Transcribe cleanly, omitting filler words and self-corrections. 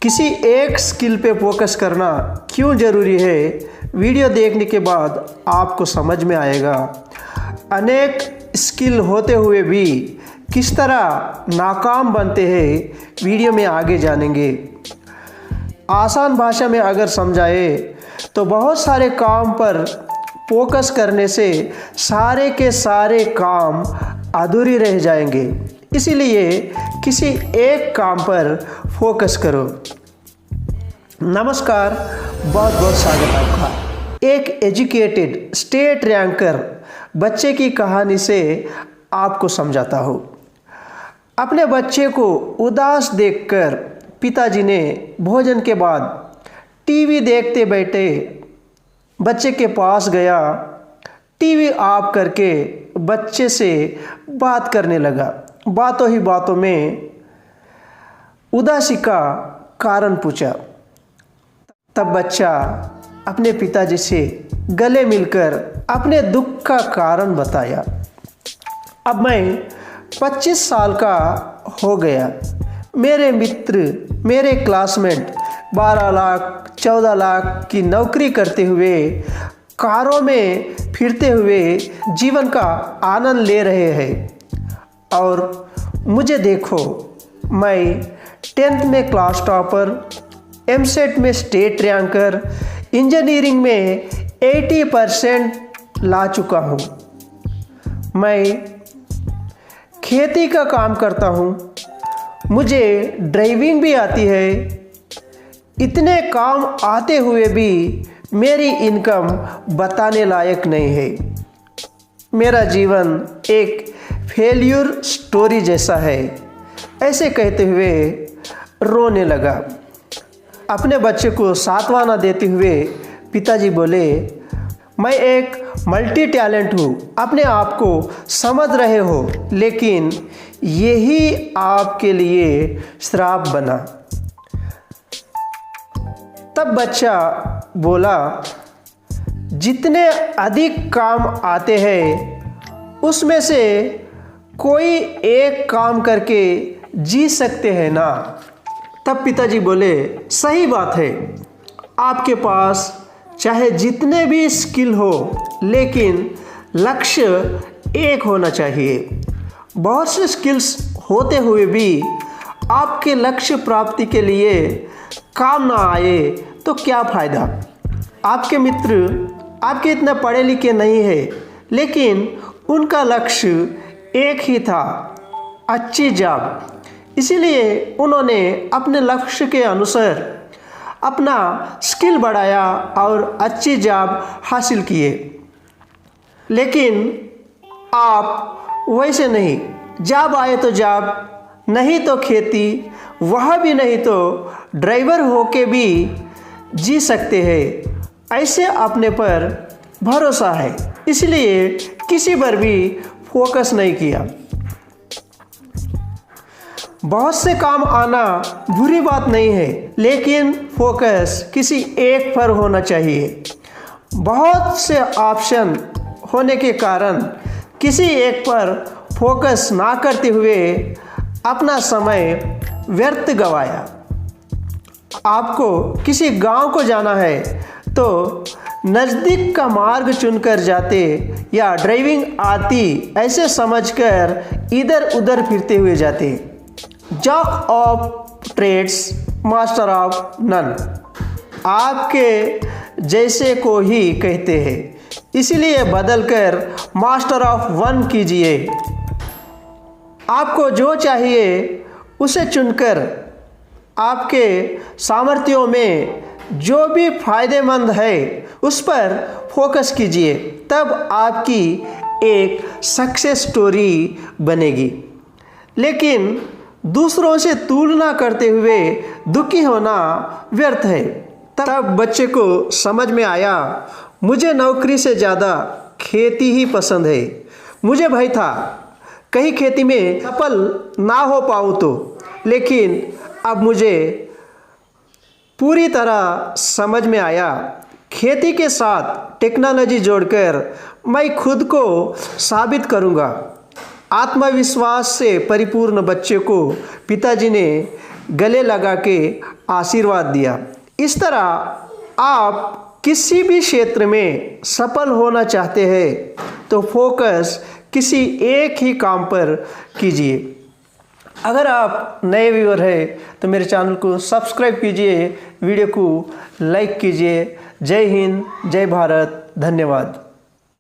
किसी एक स्किल पे फोकस करना क्यों ज़रूरी है, वीडियो देखने के बाद आपको समझ में आएगा। अनेक स्किल होते हुए भी किस तरह नाकाम बनते हैं, वीडियो में आगे जानेंगे। आसान भाषा में अगर समझाए तो बहुत सारे काम पर फोकस करने से सारे के सारे काम अधूरे रह जाएंगे। इसीलिए किसी एक काम पर फोकस करो। नमस्कार, बहुत बहुत स्वागत आपका। एक एजुकेटेड स्टेट रैंकर बच्चे की कहानी से आपको समझाता हूँ। अपने बच्चे को उदास देखकर पिताजी ने भोजन के बाद टीवी देखते बैठे बच्चे के पास गया। टीवी ऑफ करके बच्चे से बात करने लगा। बातों ही बातों में उदासी का कारण पूछा। तब बच्चा अपने पिताजी से गले मिलकर अपने दुख का कारण बताया। अब मैं 25 साल का हो गया। मेरे मित्र, मेरे क्लासमेट 12 लाख 14 लाख की नौकरी करते हुए, कारों में फिरते हुए जीवन का आनंद ले रहे हैं, और मुझे देखो, मैं 10th में क्लास टॉपर, एमसेट में स्टेट रैंकर, इंजीनियरिंग में 80% ला चुका हूँ। मैं खेती का काम करता हूँ, मुझे ड्राइविंग भी आती है। इतने काम आते हुए भी मेरी इनकम बताने लायक नहीं है। मेरा जीवन एक फेल्यूर स्टोरी जैसा है। ऐसे कहते हुए रोने लगा। अपने बच्चे को सांत्वना देते हुए पिताजी बोले, मैं एक मल्टी टैलेंट हूँ, अपने आप को समझ रहे हो, लेकिन यही आपके लिए श्राप बना। तब बच्चा बोला, जितने अधिक काम आते हैं उसमें से कोई एक काम करके जी सकते हैं ना। तब पिताजी बोले, सही बात है, आपके पास चाहे जितने भी स्किल हो, लेकिन लक्ष्य एक होना चाहिए। बहुत से स्किल्स होते हुए भी आपके लक्ष्य प्राप्ति के लिए काम ना आए तो क्या फ़ायदा। आपके मित्र आपके इतना पढ़े लिखे नहीं है, लेकिन उनका लक्ष्य एक ही था, अच्छी जॉब। इसीलिए उन्होंने अपने लक्ष्य के अनुसार अपना स्किल बढ़ाया और अच्छी जॉब हासिल किए। लेकिन आप वैसे नहीं, जॉब आए तो जॉब, नहीं तो खेती, वह भी नहीं तो ड्राइवर होके भी जी सकते हैं। ऐसे अपने पर भरोसा है, इसलिए किसी पर भी फोकस नहीं किया। बहुत से काम आना बुरी बात नहीं है, लेकिन फोकस किसी एक पर होना चाहिए। बहुत से ऑप्शन होने के कारण किसी एक पर फोकस ना करते हुए अपना समय व्यर्थ गवाया। आपको किसी गांव को जाना है तो नज़दीक का मार्ग चुनकर जाते, या ड्राइविंग आती ऐसे समझकर इधर उधर फिरते हुए जाते। Jack of trades master of none, आपके जैसे को ही कहते हैं, इसलिए बदलकर मास्टर ऑफ वन कीजिए। आपको जो चाहिए उसे चुनकर आपके सामर्थ्यों में जो भी फायदेमंद है उस पर फोकस कीजिए, तब आपकी एक सक्सेस स्टोरी बनेगी। लेकिन दूसरों से तुलना करते हुए दुखी होना व्यर्थ है। तब बच्चे को समझ में आया, मुझे नौकरी से ज़्यादा खेती ही पसंद है। मुझे भय था कहीं खेती में सफल ना हो पाऊँ तो, लेकिन अब मुझे पूरी तरह समझ में आया, खेती के साथ टेक्नोलॉजी जोड़कर मैं खुद को साबित करूंगा। आत्मविश्वास से परिपूर्ण बच्चे को पिताजी ने गले लगा के आशीर्वाद दिया। इस तरह आप किसी भी क्षेत्र में सफल होना चाहते हैं तो फोकस किसी एक ही काम पर कीजिए। अगर आप नए व्यूअर हैं तो मेरे चैनल को सब्सक्राइब कीजिए, वीडियो को लाइक कीजिए। जय हिंद, जय भारत, धन्यवाद।